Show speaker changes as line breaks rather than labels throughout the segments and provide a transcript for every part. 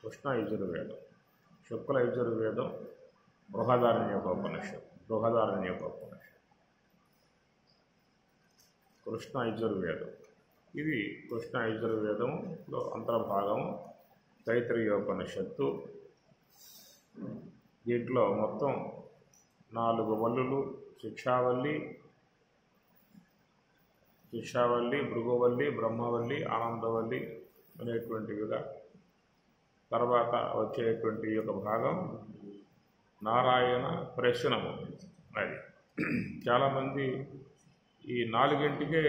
కృష్ణ యజుర్వేదం, శుక్ల యజుర్వేదం బృహదారణ్యకోపనిషత్. కృష్ణ యజుర్వేదం, ఇది కృష్ణ యజుర్వేదంలో అంతర్భాగం తైత్రీయోపనిషత్తు. దీంట్లో మొత్తం 4 వల్లులు, శిక్షావల్లి, భృగువల్లి, బ్రహ్మవల్లి, ఆనందవల్లి అనేటువంటివిగా, తర్వాత వచ్చేటువంటి యొక్క భాగం నారాయణ ప్రశ్నము. అది చాలామంది ఈ 4ంటికే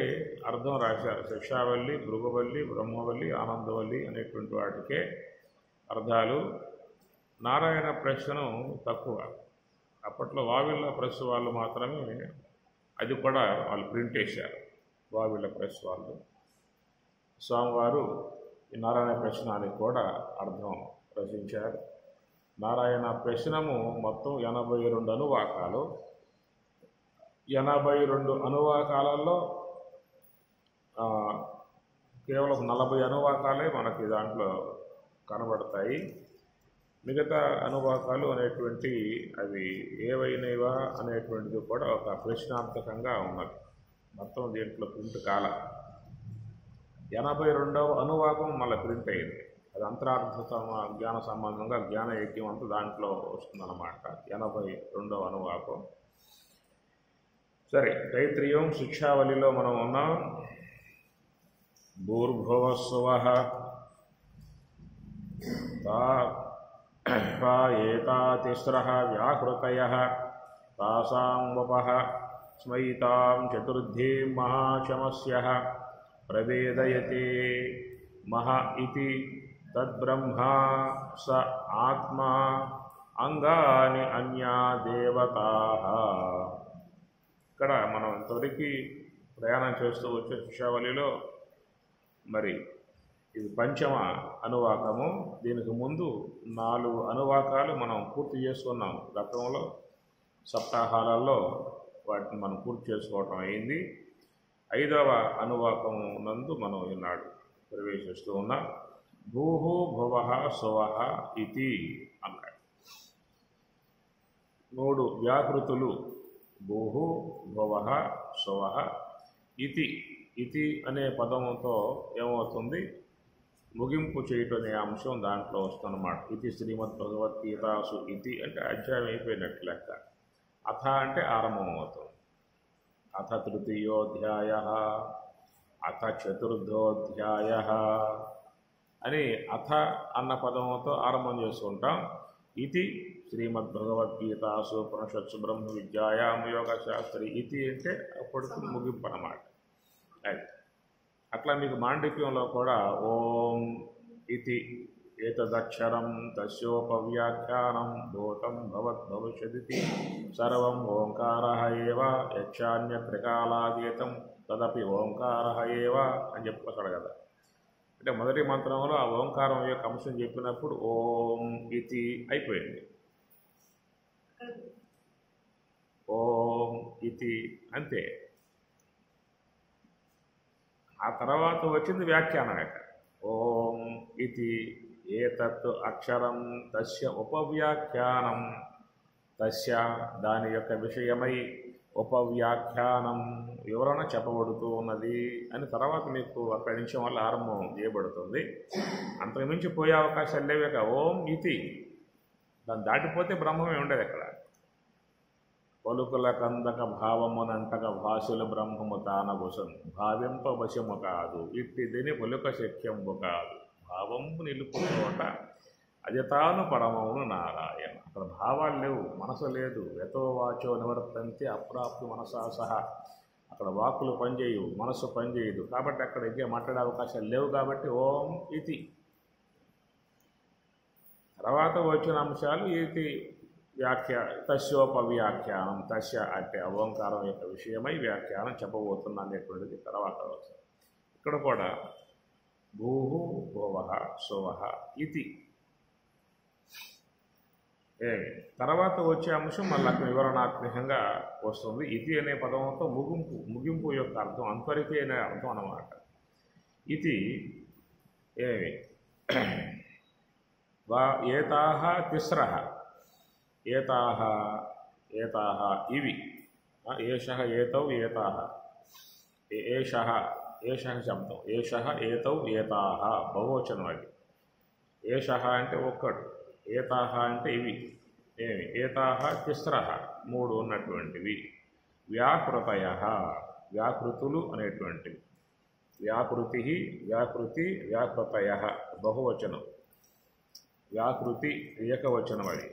అర్థం రాశారు. శిక్షావల్లి, భృగువల్లి, బ్రహ్మవల్లి, ఆనందవల్లి అనేటువంటి వాటికే అర్థాలు. నారాయణ ప్రశ్నను తక్కువ. అప్పట్లో వావిళ్ళ ప్రెస్ వాళ్ళు మాత్రమే అది కూడా వాళ్ళు ప్రింట్ చేశారు. వావిళ్ళ ప్రెస్ వాళ్ళు స్వామివారు ఈ నారాయణ ప్రశ్నానికి కూడా అర్థం రచించారు. నారాయణ ప్రశ్నము మొత్తం 82 అనువాకాలు. 82 అనువాకాలలో కేవలం 40 అనువాకాలే మనకి దాంట్లో కనబడతాయి. మిగతా అనువాకాలు అనేటువంటి అవి ఏవైనవా అనేటువంటిది కూడా ఒక ప్రశ్నార్థకంగా ఉన్నది. మొత్తం దీంట్లో ప్రింట్ కాల. 82వ అనువాకం మళ్ళీ ప్రింట్ అయింది. అది అంతరార్థ జ్ఞాన సంబంధంగా జ్ఞాన యజ్ఞం అంతా దాంట్లో వస్తుందన్నమాట. 82వ అనువాకం. సరే, తైత్రీయం శిక్షావళిలో మనం ఉన్నాం. భూర్భువస్సువః ఏతాతిస్రః వ్యాహృతయః తాసాం వపః స్మైతాం చతుర్థీం మహాశమస్యః ప్రవేదయతే మహ ఇతి తద్బ్రహ్మా స ఆత్మా అంగాని అన్యా దేవతాః. ఇక్కడ మనం ఇంతవరకు ప్రయాణం చేస్తూ వచ్చే శిక్షావళిలో మరి ఇది 5వ అనువాకము. దీనికి ముందు 4 అనువాకాలు మనం పూర్తి చేసుకున్నాం. గతంలో సప్తాహాలలో వాటిని మనం పూర్తి చేసుకోవటం అయింది. 5వ అనువాకం నందు మనం ఈనాడు ప్రవేశిస్తూ ఉన్నాం. భూహు భువః సువః ఇతి అన్నాడు. 3 వ్యాకృతులు. భూహు భువః సువః ఇతి. ఇతి అనే పదముతో ఏమవుతుంది? ముగింపు చేయటం అనే అంశం దాంట్లో వస్తుందన్నమాట. ఇది శ్రీమద్భగవద్గీతాసు. ఇది అంటే అధ్యాయం అయిపోయినట్టు లెక్క. అథ అంటే ఆరంభం అవుతుంది. అథ తృతీయోధ్యాయ, అథ చతుర్థోధ్యాయ అని అథ అన్న పదముతో ఆరంభం చేసుకుంటాం. ఇది శ్రీమద్భగవద్గీతాసు ఉపనిషత్సు బ్రహ్మ విద్యాయాం యోగ శాస్త్రి. ఇది అంటే అప్పటికి ముగింపు అన్నమాట. అది అట్లా మీకు మాండిక్యంలో కూడా ఓం ఇతి ఏతదక్షరం తస్యోపవ్యాఖ్యానం భూతం భవద్భవిష్యదితి సర్వం ఓంకారః ఏవ యక్షాన్యత్రికాలాతీతం తదపి ఓంకారః ఏవ అని చెప్పుకొస్తాడు కదా. అంటే మొదటి మంత్రంలో ఆ ఓంకారం యొక్క అంశం చెప్పినప్పుడు ఓం ఇతి అయిపోయింది. ఓం ఇతి అంతే. ఆ తర్వాత వచ్చింది వ్యాఖ్యానం. ఇక్కడ ఓం ఇది ఏతత్ అక్షరం తస్య ఉపవ్యాఖ్యానం, తస్య దాని యొక్క విషయమై ఉపవ్యాఖ్యానం వివరణ చెప్పబడుతూ ఉన్నది అని తర్వాత మీకు అక్కడి నుంచి వల్ల ఆరంభం చేయబడుతుంది. అంతకుమించి పోయే అవకాశాలు లేవక. ఓం ఇది దాన్ని దాటిపోతే బ్రహ్మమే ఉండేది అక్కడ. పలుకుల కందక భావమునంటక భాషలు బ్రహ్మము తానగుసను భావింప వశము కాదు ఇట్టిదిని పలుక శక్యంబు కాదు భావంపు నిలుపుకోట అది తాను పరమమును నారాయణ. అక్కడ భావాలు లేవు, మనసు లేదు. యతో వాచో నివర్తంతి అప్రాప్తి మనసా సహా. అక్కడ వాక్కులు పనిచేయవు, మనసు పనిచేయదు. కాబట్టి అక్కడ ఇంకే మాట్లాడే అవకాశాలు లేవు. కాబట్టి ఓం ఇది. తర్వాత వచ్చిన అంశాలు ఇది తస్యోపవ్యాఖ్యానం. తస్య అంటే ఓంకారం యొక్క విషయమై వ్యాఖ్యానం చెప్పబోతున్నా అనేటువంటిది తర్వాత వస్తుంది. ఇక్కడ కూడా భూహు భువః సువః ఇది. తర్వాత వచ్చే అంశం మళ్ళీ అక్కడ వివరణాత్మకంగా వస్తుంది. ఇది అనే పదంతో ముగింపు యొక్క అర్థం, అంతవరకే అనే అర్థం అన్నమాట. ఇది వా ఏతాః తిస్రః ఏతాః ఏతాః ఇవి ఏషః ఏతౌ ఏతాః ఏషః ఏషః శబ్దం ఏషః ఏతౌ ఏతాః బహువచనం అది ఏషః అంటే ఒక్కడు ఏతాః అంటే ఇవి ఏమి ఏతాః తిస్రః మూడు ఉన్నటువంటివి వ్యాకృతయః వ్యాకృతులు అనేటువంటివి వ్యాకృతి వ్యాకృతి వ్యాకృతయః బహువచనం వ్యాకృతి ఏకవచనం అది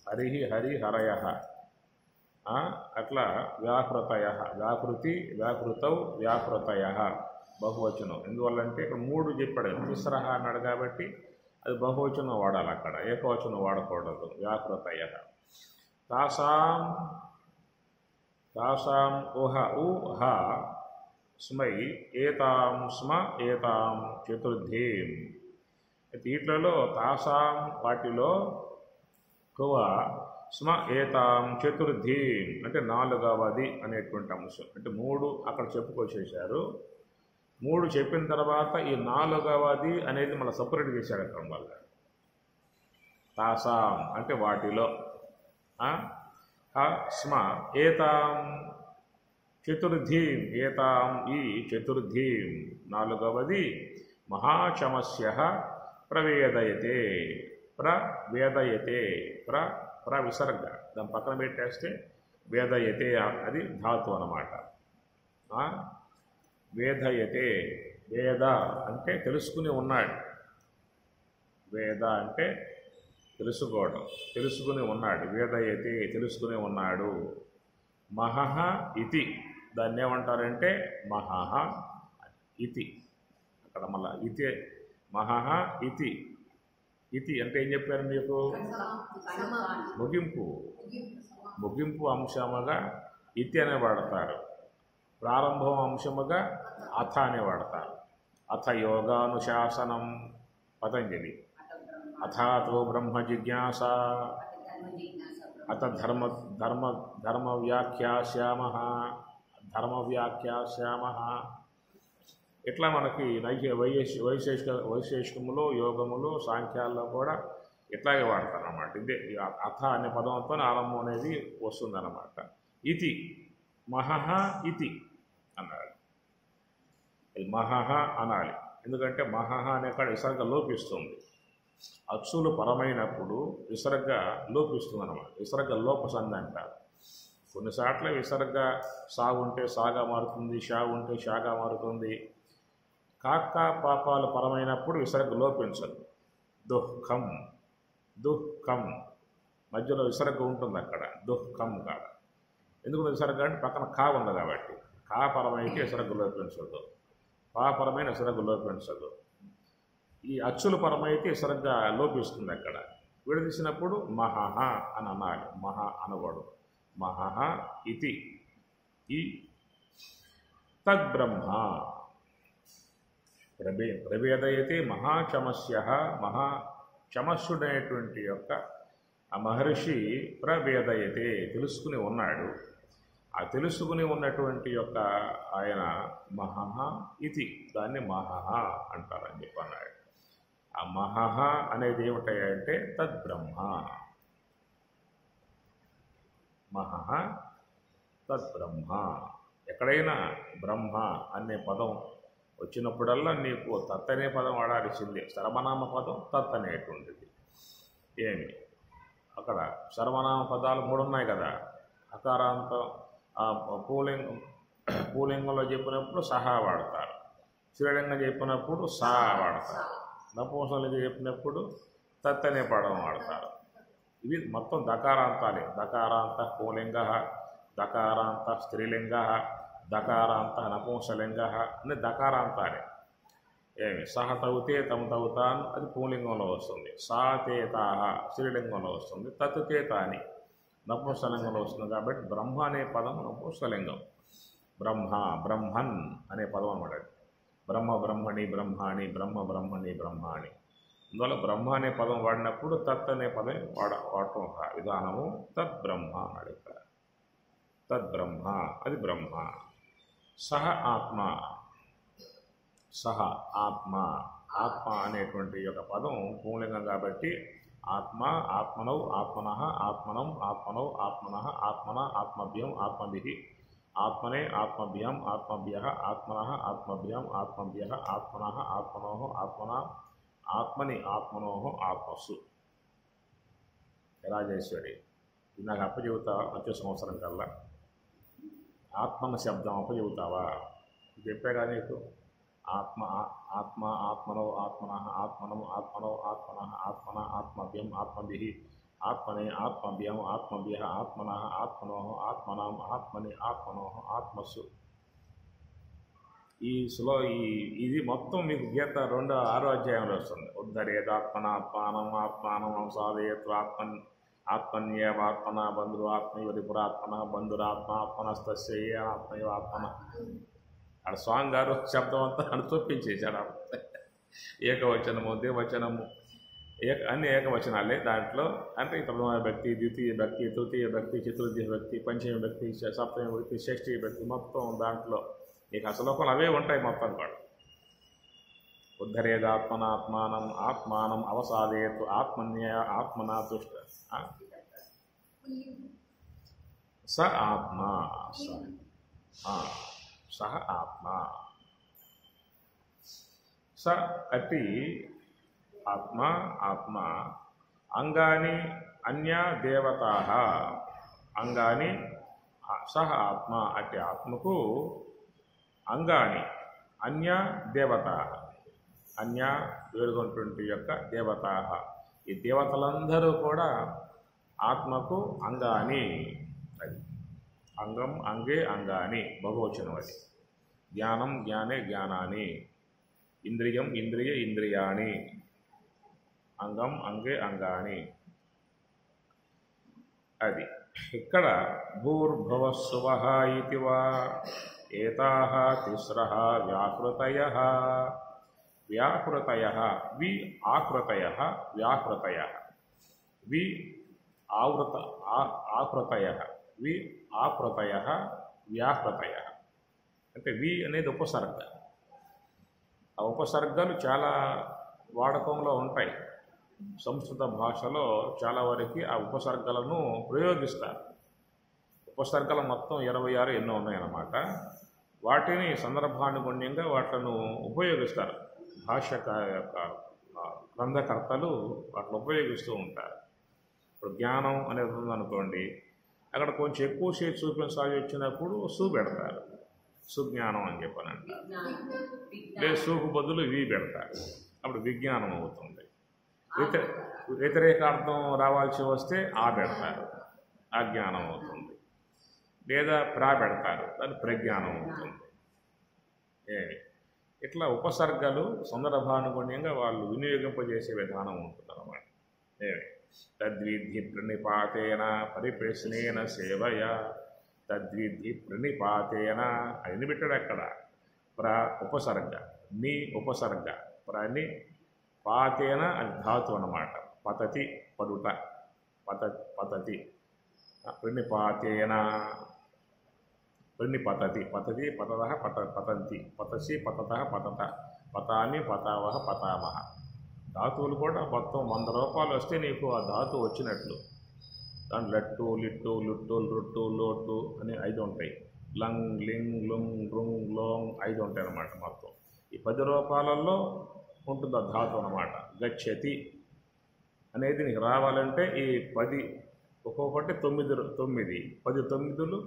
హరి హరి హరయః అట్లా వ్యాకృతయః వ్యాకృతి వ్యాకృతౌ వ్యాకృతయః బహువచనం ఎందువల్లంటే ఇక్కడ మూడు చెప్పాడు తిస్రః అన్నాడు కాబట్టి అది బహువచనం వాడాలి అక్కడ ఏకవచనం వాడకూడదు వ్యాకృతయః తాసాం తాసాం ఊహ ఊహ స్మై ఏతాం స్మ ఏతాం చతుర్థీం వీటిలలో తాసాం వాటిలో కువ స్మ ఏతాం చతుర్థీం అంటే నాలుగవది అనేటువంటి అంశం అంటే మూడు అక్కడ చెప్పుకొచ్చేసారు మూడు చెప్పిన తర్వాత ఈ నాలుగవది అనేది మళ్ళీ సపరేట్ చేశాడు అక్కడ మళ్ళీ తాసాం అంటే వాటిలో స్మ ఏతాం చతుర్థీం ఏతాం ఈ చతుర్థీం నాలుగవది మహాచమస్య ప్రవేదయతే ప్రవేదయతే విసర్గ దాని పక్కన పెట్టేస్తే వేదయతే అది ధాతు అన్నమాట వేదయతే వేద అంటే తెలుసుకుని ఉన్నాడు వేద అంటే తెలుసుకోవడం తెలుసుకుని ఉన్నాడు వేదయతే తెలుసుకుని ఉన్నాడు మహః ఇతి దాన్ని ఏమంటారంటే మహః ఇతి అక్కడ మళ్ళా ఇతే మహః ఇతి ఇతి అంటే ఏం చెప్పారు మీకు ముగింపు ముగింపు అంశముగా ఇతి అనే వాడతారు ప్రారంభం అంశముగా అథ అనే వాడతారు అథ యోగానుశాసనం పతంజలి అథాతో బ్రహ్మ జిజ్ఞాస అత ధర్మ వ్యాఖ్యాస్యామః ఇట్లా మనకి వైశేషికములో యోగములో సాంఖ్యాల్లో కూడా ఇట్లాగే వాడతారు అన్నమాట ఇదే అథ అనే పదంతో ఆరంభం అనేది వస్తుందన్నమాట ఇతి మహః ఇతి అన్నాడు ఇది మహః అనాలి ఎందుకంటే మహః అనే కాడ విసర్గ లోపిస్తుంది అచ్చులు పరమైనప్పుడు విసర్గ లోపిస్తుంది అన్నమాట విసర్గ లోపసంధి అంటారు కొన్నిసార్లు విసర్గ సా ఉంటే సాగా మారుతుంది షా ఉంటే షాగా మారుతుంది కాక పాపాలు పరమైనప్పుడు విసర్గ లోపించదు దుఃఖం దుఃఖం మధ్యలో విసర్గ ఉంటుంది అక్కడ దుఃఖం కాదు ఎందుకు విసర్గ అంటే పక్కన కా ఉంది కాబట్టి కా పరమైతే విసర్గ లోపించదు పా పరమైన విసర్గ లోపించదు ఈ అచ్చుల పరమైతే విసర్గ లోపిస్తుంది అక్కడ విడదీసినప్పుడు మహః అని అనాలి మహా అనకూడదు మహః ఇతి ఈ తద్బ్రహ్మ ప్రవేదయతే మహాచమస్య మహాచమస్సుడైనటువంటి యొక్క ఆ మహర్షి ప్రవేదయతే తెలుసుకుని ఉన్నాడు ఆ తెలుసుకుని ఉన్నటువంటి యొక్క ఆయన మహః ఇతి దాన్ని మహః అంటారని చెప్పి అన్నాడు ఆ మహః అనేది ఏమిటాయంటే తద్బ్రహ్మ మహః తద్బ్రహ్మ ఎక్కడైనా బ్రహ్మ అనే పదం వచ్చినప్పుడల్లా నీకు తత్ అనే పదం వాడాల్సిందే సర్వనామ పదం తత్ అనేటువంటిది ఏమి అక్కడ సర్వనామ పదాలు మూడు ఉన్నాయి కదా అకారాంతం పూలింగంలో చెప్పినప్పుడు సహా వాడతారు స్త్రీలింగం చెప్పినప్పుడు సా వాడతారు నపుంసలింగం చెప్పినప్పుడు తత్ అనే పదం వాడతారు ఇవి మొత్తం దకారాంతాలే దకారాంత పూలింగ దకారాంత స్త్రీలింగ దకారాంత నపుంసలింగ అనే దకారాంతాలే ఏమి సహ తవ్వుతే తమ తవ్వుతాన్ అది పూలింగంలో వస్తుంది సా తేతాహ స్త్రీలింగంలో వస్తుంది తత్ తేతాని నపుంసలింగంలో వస్తుంది కాబట్టి బ్రహ్మ అనే పదం నపుంసలింగం బ్రహ్మ బ్రహ్మన్ అనే పదం అన్నమాట బ్రహ్మ బ్రహ్మణి బ్రహ్మాణి బ్రహ్మ బ్రహ్మణి బ్రహ్మాణి అందువల్ల బ్రహ్మ అనే పదం వాడినప్పుడు తత్ అనే పదం వాడటం ఒక విధానము తద్బ్రహ్మ అన్నాడు ఇక్కడ తద్బ్రహ్మ అది బ్రహ్మ సహ ఆత్మ సహ ఆత్మ. ఆత్మ అనేటువంటి యొక్క పదం పుంలింగం కాబట్టి ఆత్మ, ఆత్మనౌ, ఆత్మనః, ఆత్మనం, ఆత్మనౌ, ఆత్మనః, ఆత్మన, ఆత్మభ్యం, ఆత్మభిః, ఆత్మనే, ఆత్మభ్యం, ఆత్మభ్యః, ఆత్మనః, ఆత్మభ్యం, ఆత్మభ్యః, ఆత్మనః, ఆత్మనోః, ఆత్మన, ఆత్మని, ఆత్మనోః, ఆత్మసు. రాజేశ్వరి, ఇది నాకు అప్పచెబుతా వచ్చే సంవత్సరం కల్లా. ఆత్మన శబ్దం అప్పచెబుతావా? చెప్పాగా నీకు. ఆత్మ, ఆత్మ, ఆత్మనో, ఆత్మనః, ఆత్మనం, ఆత్మనో, ఆత్మనః, ఆత్మన, ఆత్మభ్యం, ఆత్మభిః, ఆత్మనే, ఆత్మభ్యం, ఆత్మభ్యః, ఆత్మనః, ఆత్మనోః, ఆత్మనం, ఆత్మని, ఆత్మనోః, ఆత్మసు. ఇది మొత్తం మీకు గీత 6వ అధ్యాయంలో వస్తుంది. ఉద్ధరేదాత్మనాత్మానం ఆత్మానం సాధయత్వ ఆత్మన్యేవాత్మన బంధురు ఆత్మైవరిపురాత్మన బంధురాత్మ ఆత్మనస్తస్య ఆత్మైవ ఆత్మన. ఆడ స్వామి గారు శబ్దం అంతా అని చూపించేశాడు. ఏకవచనము, ద్వివచనము, అన్ని ఏకవచనాలే దాంట్లో. అంటే ప్రథమ భక్తి, ద్వితీయ భక్తి, తృతీయ భక్తి, చతుర్థి భక్తి, పంచమ భక్తి, సప్తమ భక్తి, షష్ఠీ భక్తి, మొత్తం దాంట్లో నీకు అసలు అవే ఉంటాయి మొత్తం కూడా. ఉద్ధరేదాత్మనాత్మానం ఆత్మానం అవసాదేతు ఆత్మన్య ఆత్మనా తుష్ట. స ఆత్మ, సహ ఆత్మ. స అతి ఆత్మ, ఆత్మ. అంగాని అన్య దేవతాః. అంగాని సహ ఆత్మ అట్టి ఆత్మకు అంగాని అన్య దేవతాః. అన్య వేరుగున్నటువంటి యొక్క దేవతాః. ఈ దేవతలందరూ కూడా ఆత్మకు అంగాని. అది అంగం, అంగే, అంగాని బహువచనం. అది జ్ఞానం, జ్ఞానే, జ్ఞానాని. ఇంద్రియం, ఇంద్రియ, ఇంద్రియాణి. అంగం, అంగే, అంగాని. అది ఇక్కడ భూర్భువస్సువః ఇతి వా ఏతాః తిస్రః వ్యాకృతయః. వ్యాకృతయః వి ఆకృతయః వ్యాకృతయః. వి ఆకృతయః వి ఆకృతయః వ్యాకృతయః. అంటే వి అనేది ఉపసర్గ. ఆ ఉపసర్గలు చాలా వాడకంలో ఉంటాయి. సంస్కృత భాషలో చాలా వరకు ఆ ఉపసర్గలను ప్రయోగిస్తారు. ఉపసర్గలు మొత్తం 26 ఎన్నో ఉన్నాయన్నమాట. వాటిని సందర్భానుగుణ్యంగా వాటిని ఉపయోగిస్తారు. భాషక యొక్క గ్రంథకర్తలు వాటిని ఉపయోగిస్తూ ఉంటారు. ఇప్పుడు జ్ఞానం అనేది ఉందనుకోండి, అక్కడ కొంచెం ఎక్కువసేపు చూపించాల్సి వచ్చినప్పుడు సు పెడతారు, సుజ్ఞానం అని చెప్పని అంటారు. లేదు సుకు బదులు వి పెడతారు, అప్పుడు విజ్ఞానం అవుతుంది. వ్యతిరేకార్థం రావాల్సి వస్తే ఆ పెడతారు, అజ్ఞానం అవుతుంది. లేదా ప్రా పెడతారు, దాని ప్రజ్ఞానం అవుతుంది. ఇట్లా ఉపసర్గలు సందర్భానుగుణ్యంగా వాళ్ళు వినియోగింపజేసే విధానం ఉంటుందన్నమాట. తద్విధి ప్రణిపాతేన పరిప్రశ్నేన సేవయ. తద్విధి ప్రణిపాతేన అని పెట్టాడు అక్కడ. ఉపసర్గ, నీ ఉపసర్గ, ప్రణి పాతేన అది ధాతు అన్నమాట. పతతి పడుట, పతతి. ప్రణిపాతేన ప్రణిపతతి, పతతి పతత పతంతి, పతసి పతత పతత, పతామి పతావహ పతామహ. ధాతువులు కూడా మొత్తం 100 రూపాయలు వస్తే నీకు ఆ ధాతు వచ్చినట్లు. దాని లట్టు, లిట్టు, లుట్టు, లుట్టు, లోటు అని 5 ఉంటాయి. లంగ్, లింగ్, లుంగ్, రుంగ్, లోంగ్ 5 ఉంటాయి అన్నమాట. మొత్తం ఈ 10 రూపాయలలో ఉంటుంది ఆ ధాతు అన్నమాట. గచ్చతి అనేది నీకు రావాలంటే ఈ 10 ఒక్కొక్కటి 9, 10 9లు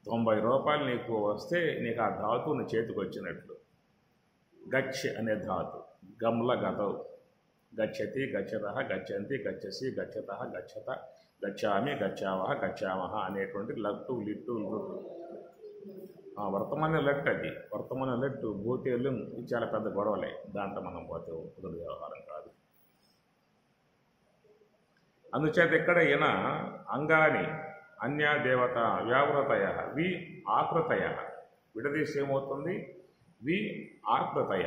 90 రూపాయలు నీకు వస్తే నీకు ఆ ధాతువు నీ చేతికి వచ్చినట్లు. గచ్చ అనే ధాతు, గమ్ల గతవు. గచ్చతి, గచ్చత, గచ్చంతి, గచ్చసి, గచ్చత, గచ్చత, గచ్చామి, గచ్చావహ, గచ్చామహ అనేటువంటి లట్టు, లిట్టు, లుట్టు. వర్తమాన లెట్, అది వర్తమాన లెట్టు, భూతేలు చాలా పెద్ద గొడవలే. దాంట్లో మనం పోతే కుదురు వ్యవహారం కాదు. అందుచేత ఇక్కడ ఈయన అంగాని అన్య దేవత వ్యావృతయ వి ఆకృతయ విడదీసి ఏమవుతుంది? వి ఆకృతయ,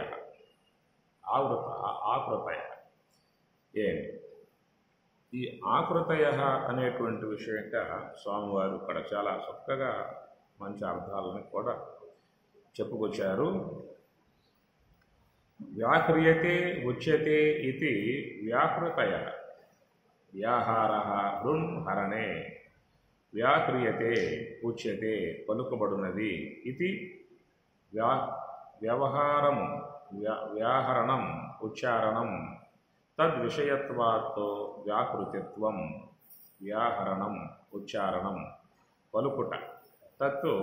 ఆకృతయ. ఈ ఆకృతయ అనేటువంటి విషయంగా స్వామివారు ఇక్కడ చాలా చక్కగా మంచి అర్థాలను కూడా చెప్పుకొచ్చారు. వ్యాక్రియతే ఉచ్యతే ఇది వ్యాకృతయ వ్యాహారః హృన్ హరణే వ్యాక్రియతే ఉచ్యతే పలుకబడునది ఇది వ్యవహారము వ్యాహరణం ఉచ్చారణం తద్విషయత్వాత్ వ్యాకృతిత్వం వ్యాహరణం ఉచ్చారణం పలుకుట తత్తు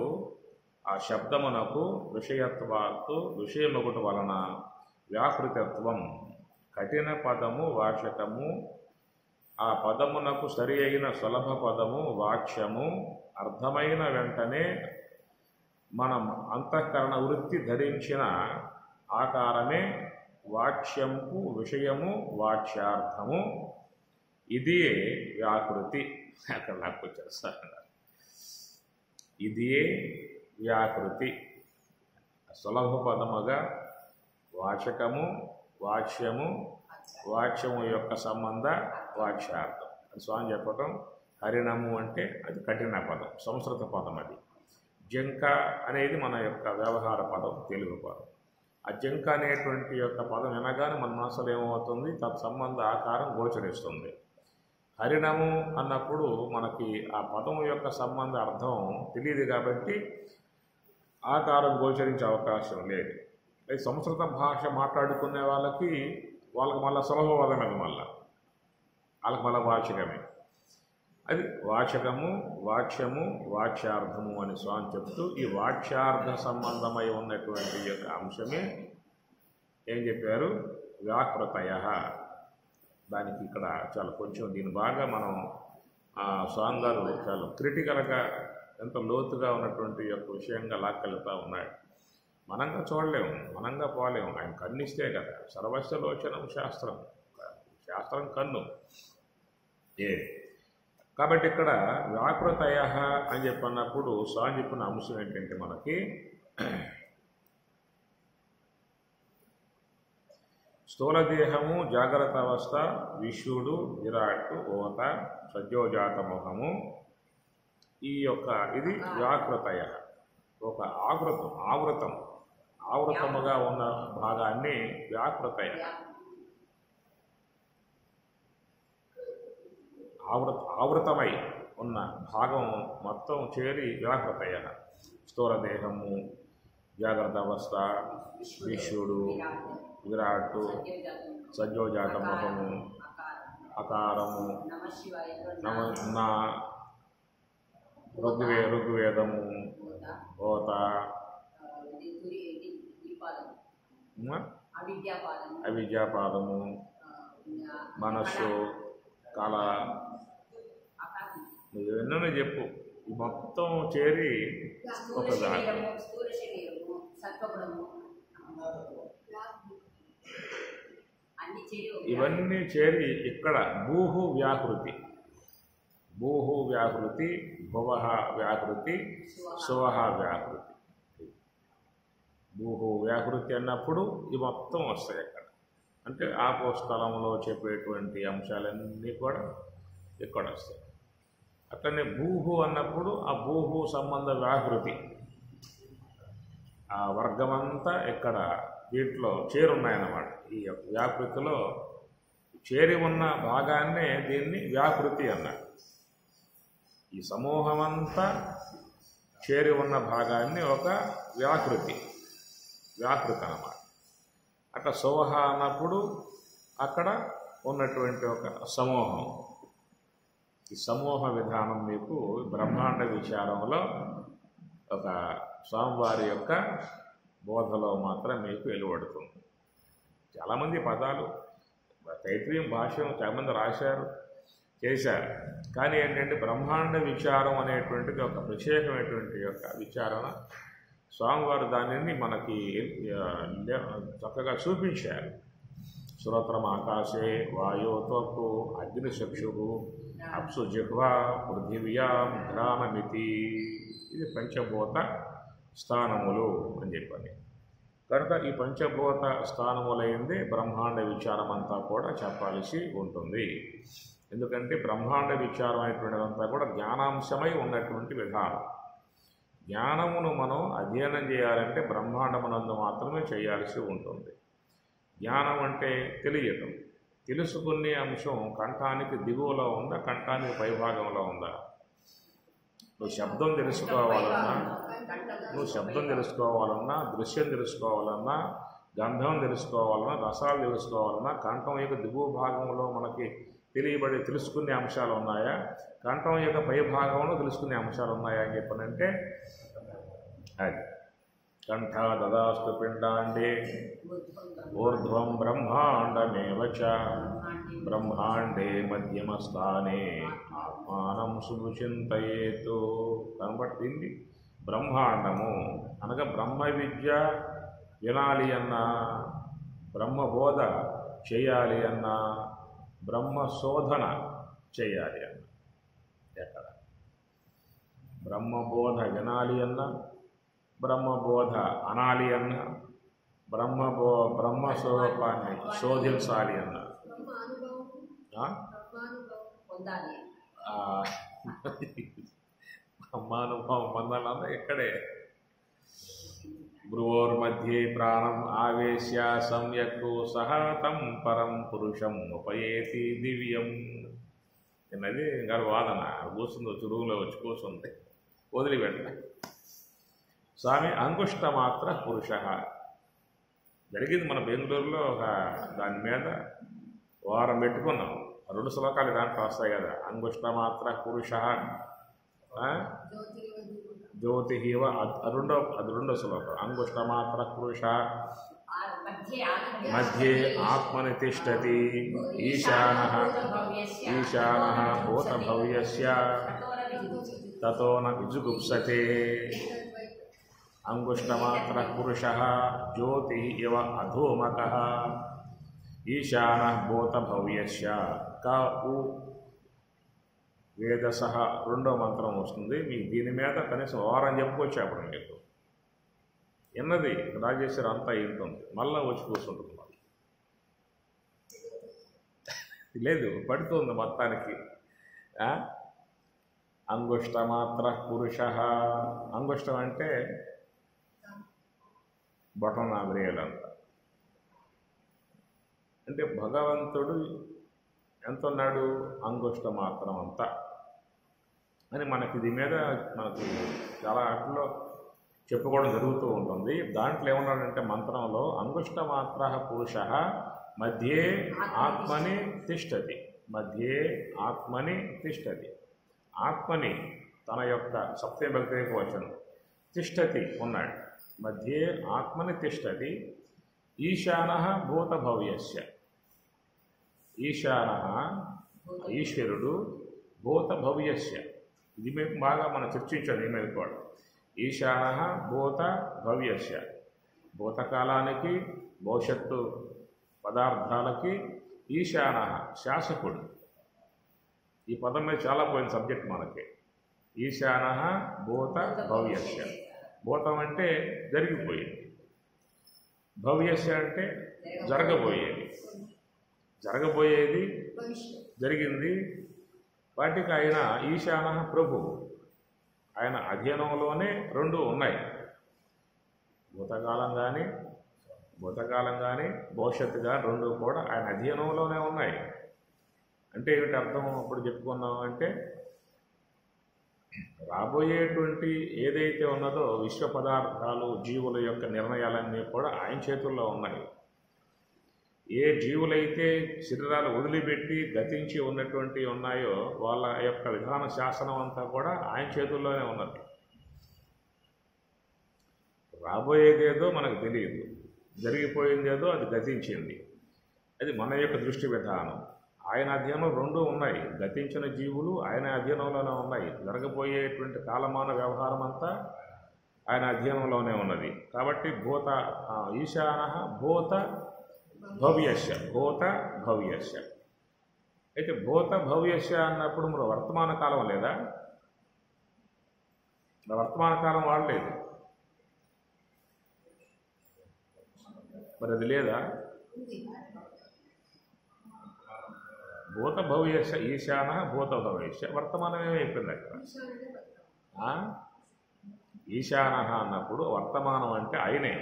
ఆ శబ్దమునకు విషయత్వాత్ విషయమొకట వలన వ్యాకృతిత్వం కఠిన పదము వాచకము ఆ పదమునకు సరి అయిన సులభ పదము వాక్యము అర్థమైన వెంటనే మనం అంతఃకరణ వృత్తి ధరించిన ఆకారమే వాక్యము విషయము వాచ్యార్థము ఇదియే వ్యాకృతి. అక్కడ లాక్కొచ్చారు సార్. ఇదియే వ్యాకృతి సులభ పదముగా వాచకము వాచ్యము వాక్యము యొక్క సంబంధ వాచ్యార్థం అని స్వామి చెప్పటం. హరిణము అంటే అది కఠిన పదం, సంస్కృత పదం. అది జంక అనేది మన యొక్క వ్యవహార పదం, తెలుగు పదం. ఆ జంక అనేటువంటి యొక్క పదం వినగానే మన మనసులో ఏమవుతుంది, తత్సంబంధ ఆకారం గోచరిస్తుంది. హరిణము అన్నప్పుడు మనకి ఆ పదం యొక్క సంబంధ అర్థం తెలియదు కాబట్టి ఆకారం గోచరించే అవకాశం లేదు. సంస్కృత భాష మాట్లాడుకునే వాళ్ళకి మళ్ళీ సులభవాదం అది వాళ్ళకి మళ్ళీ వాచకమే. అది వాచకము వాచ్యము వాచ్యార్థము అని స్వామి చెప్తూ ఈ వాచ్యార్థ సంబంధమై ఉన్నటువంటి యొక్క అంశమే ఏం చెప్పారు, వ్యాకృతయ. దానికి ఇక్కడ చాలా కొంచెం దీని బాగా మనం స్వామి గారు చాలా క్రిటికల్గా ఎంత లోతుగా ఉన్నటువంటి యొక్క విషయంగా లాక్కెళ్తూ ఉన్నాడు. మనంగా చూడలేము, మనంగా పోలేము. ఆయన కన్నిస్తే కదా సర్వస్వలోచనం శాస్త్రం, శాస్త్రం కన్ను కాబట్టి ఇక్కడ వ్యాకృతయ అని చెప్పన్నప్పుడు స్వామి చెప్పిన అంశం ఏంటంటే మనకి స్థూలదేహము జాగ్రత్త అవస్థ విశ్వడు విరాట్ ఓత సద్యోజాత మొహము ఈ యొక్క ఇది వ్యాకృతయ. ఒక ఆవృతముగా ఉన్న భాగాన్ని వ్యాకృతయ ఆవృతమై ఉన్న భాగం మొత్తం చేరి వ్యాకృతయ. స్థూలదేహము జాగ్రత్త అవస్థ విశ్వడు విరాట్ సద్యోజాత మొహము అకారము ఋగ్వేదము ఓత అవిద్యాపాదము మనస్సు కళ నువ్వు ఎన్నో చెప్పు ఈ మొత్తం చేరి ఒక ఇవన్నీ చేరి ఇక్కడ భూహు వ్యాకృతి భువః వ్యాకృతి సువః వ్యాకృతి. భూహు వ్యాకృతి అన్నప్పుడు ఈ మొత్తం వస్తాయి అక్కడ. అంటే ఆపో స్థలంలో చెప్పేటువంటి అంశాలన్నీ కూడా ఇక్కడ వస్తాయి. అట్లనే భూహు అన్నప్పుడు ఆ భూహు సంబంధ వ్యాకృతి ఆ వర్గమంతా ఇక్కడ దీంట్లో చేరున్నాయన్నమాట. ఈ వ్యాకృతిలో చేరి ఉన్న భాగాన్నే దీన్ని వ్యాకృతి అన్నారు. ఈ సమూహమంతా చేరి ఉన్న భాగాన్ని ఒక వ్యాకృతి అన్నమాట. అట్లా సువహ అన్నప్పుడు అక్కడ ఉన్నటువంటి ఒక సమూహం. ఈ సమూహ విధానం మీకు బ్రహ్మాండ విచారంలో ఒక స్వామివారి యొక్క బోధలో మాత్రం మీకు వెలువడుతుంది. చాలామంది పదాలు తైత్రీయం భాష్యం చాలామంది రాశారు చేశారు. కానీ ఏంటంటే బ్రహ్మాండ విచారం అనేటువంటిది ఒక ప్రత్యేకమైనటువంటి యొక్క విచారణ. స్వామివారు దానిని మనకి చక్కగా చూపించారు. శ్రోత్రం ఆకాశే వాయో త్వక్కు అగ్నిచక్షు అప్సు జిహ్వా పృథివ్యాం ఘ్రాణమితి. ఇది పంచభూత స్థానములు అని చెప్పని కనుక ఈ పంచభూత స్థానములైంది బ్రహ్మాండ విచారం అంతా కూడా చెప్పాల్సి ఉంటుంది. ఎందుకంటే బ్రహ్మాండ విచారం అనేటువంటిదంతా కూడా జ్ఞానాంశమై ఉన్నటువంటి విధానం. జ్ఞానమును మనం అధ్యయనం చేయాలంటే బ్రహ్మాండమునందు మాత్రమే చేయాల్సి ఉంటుంది. జ్ఞానం అంటే తెలియటం. తెలుసుకునే అంశం కంఠానికి దిగువలో ఉందా, కంఠానికి పైభాగంలో ఉందా? నువ్వు శబ్దం తెలుసుకోవాలన్నా, దృశ్యం తెలుసుకోవాలన్నా, గంధం తెలుసుకోవాలన్నా, రసాలు తెలుసుకోవాలన్నా కంఠం యొక్క దిగువ భాగంలో మనకి తెలుసుకునే అంశాలు ఉన్నాయా, కంఠం యొక్క పై భాగంలో తెలుసుకునే అంశాలు ఉన్నాయా అని చెప్పనంటే అది కంఠ దదాస్తు పిండాండే ఊర్ధ్వం బ్రహ్మాండమేవ చ బ్రహ్మాండే మధ్యమస్థానే ఆత్మానం సుచింతయేతు. కనబట్టింది బ్రహ్మాండము అనగా బ్రహ్మ విద్య వినాలి అన్నా, బ్రహ్మబోధ చేయాలి అన్నా, బ్రహ్మ శోధన చేయాలి అన్న ఎక్కడ బ్రహ్మబోధ వినాలి అన్న, బ్రహ్మబోధ అనాలి అన్న, బ్రహ్మస్వరూపాన్ని శోధించాలి అన్న, బ్రహ్మానుభవం పొందాలన్న ఇక్కడే భ్రువోర్मध्ये ప్రాణం ఆవేశ్య సమ్యక్ సహ తం పరం పురుషం ఉపయేతి దివ్యం అన్నది గారు వాదన. కూర్చుంది చెరువులో వచ్చి కూర్చుంది, వదిలిపెట్ట. స్వామి అంగుష్టమాత్ర పురుష జరిగింది మన బెంగళూరులో. దాని మీద వారం పెట్టుకున్నాం. 2 శ్లోకాలు దాంట్లో వస్తాయి కదా. అంగుష్టమాత్ర పురుష జ్యోతి అది రెండో శ్లోకం. అంగుష్టమాత్ర పురుష మధ్యే ఆత్మని తిష్టతి ఈశానః భూతభవ్యస్య తతో న విజుగుప్సతే. అంగుష్టమాత్ర పురుష జ్యోతి ఇవ అధూమకః ఈశానః భూతభవ్యస్య. క ఉ వేదసహ రెండో మంత్రం వస్తుంది. మీకు దీని మీద కనీసం వారం చెప్పుకోవచ్చు. అప్పుడు మీకు ఎన్నది రాజేశ్వరి అంతా ఏంటుంది, మళ్ళా వచ్చి కూర్చుంటుంది. లేదు పడుతుంది మొత్తానికి. అంగుష్టమాత్ర పురుష. అంగుష్టం అంటే బొటనాగ్రేయులంట. అంటే భగవంతుడు ఎంత ఉన్నాడు? అంగుష్ట మాత్రం అంతా అని మనకి ఇది మీద మనకు చాలా ఆటల్లో చెప్పుకోవడం జరుగుతూ ఉంటుంది. దాంట్లో ఏమన్నాడంటే మంత్రంలో అంగుష్ట మాత్ర పురుష మధ్యే ఆత్మని తిష్టతి. మధ్యే ఆత్మని తిష్టతి. ఆత్మని తన యొక్క సప్తవిభక్తి వచనం తిష్టతి ఉన్నాడు. మధ్యే ఆత్మని తిష్టతి. ఈశానః భూతభవ్యస్య. ఈశానః ఈశ్వరుడు, భూతభవ్యస్య. ఇది మేము బాగా మనం చర్చించాం. ఈ మీద కూడా ఈశానః భూతభవ్యస్య. భూతకాలానికి భవిష్యత్తు పదార్థాలకి ఈశానః శాసకుడు. ఈ పదం మీద చాలా పోయిన సబ్జెక్ట్ మనకి. ఈశానః భూతభవ్యస్య. భూతం అంటే జరిగిపోయింది, భవ్యస్య అంటే జరగబోయేది. జరగబోయేది జరిగింది. వాటికి ఆయన ఈశానః ప్రభువు. ఆయన అధీనంలోనే రెండు ఉన్నాయి. భూతకాలం కానీ భవిష్యత్తుగా రెండు కూడా ఆయన అధీనంలోనే ఉన్నాయి. అంటే ఏమిటి అర్థం? అప్పుడు చెప్పుకున్నాం అంటే రాబోయేటువంటి ఏదైతే ఉన్నదో విశ్వ పదార్థాలు, జీవుల యొక్క నిర్ణయాలన్నీ కూడా ఆయన చేతుల్లో ఉన్నాయి. ఏ జీవులైతే శరీరాలు వదిలిపెట్టి గతించి ఉన్నటువంటి ఉన్నాయో వాళ్ళ యొక్క విధాన శాసనం అంతా కూడా ఆయన చేతుల్లోనే ఉన్నది. రాబోయేదేదో మనకు తెలియదు, జరిగిపోయిందేదో అది గతించింది. అది మన యొక్క దృష్టి విధానం. ఆయన అధీనంలో రెండు ఉన్నాయి. గతించిన జీవులు ఆయన అధీనంలోనే ఉన్నాయి. జరగబోయేటువంటి కాలమాన వ్యవహారం అంతా ఆయన అధీనంలోనే ఉన్నది. కాబట్టి ఈశానః భూత భవ్యస్య. భూత భవ్యస్య. అయితే భూత భవ్యస్య అన్నప్పుడు మరి వర్తమాన కాలం లేదా? వర్తమాన కాలం వాడలేదు. మరి అది లేదా? భూత భవ్యస్య ఈశానః భూత భవ్యస్య. వర్తమానం ఏమైపోయింది అక్కడ? ఈశాన అన్నప్పుడు వర్తమానం అంటే ఆయనే.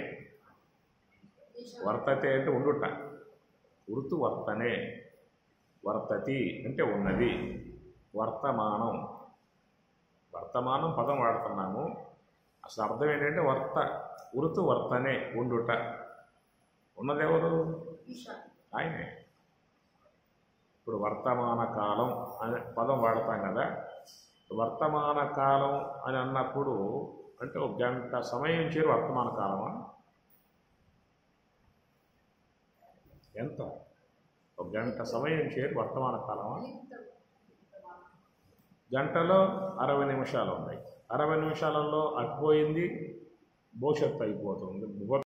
వర్తతే అంటే ఉండుట. వృత్తు వర్తనే. వర్తతి అంటే ఉన్నది. వర్తమానం. వర్తమానం పదం వాడుతున్నాము. అసలు అర్థం ఏంటంటే వృత్తు వర్తనే ఉండుట. ఉన్నదెవరు? ఆయనే. ఇప్పుడు వర్తమాన కాలం అనే పదం వాడతాం కదా. వర్తమాన కాలం అని అన్నప్పుడు అంటే ఒక గంట సమయం చేరి వర్తమాన కాలమా? ఎంత? ఒక గంట సమయం చేరి వర్తమాన కాలమా? గంటలో 60 నిమిషాలు ఉన్నాయి. 60 నిమిషాలలో అటుపోయింది భవిష్యత్తు అయిపోతుంది.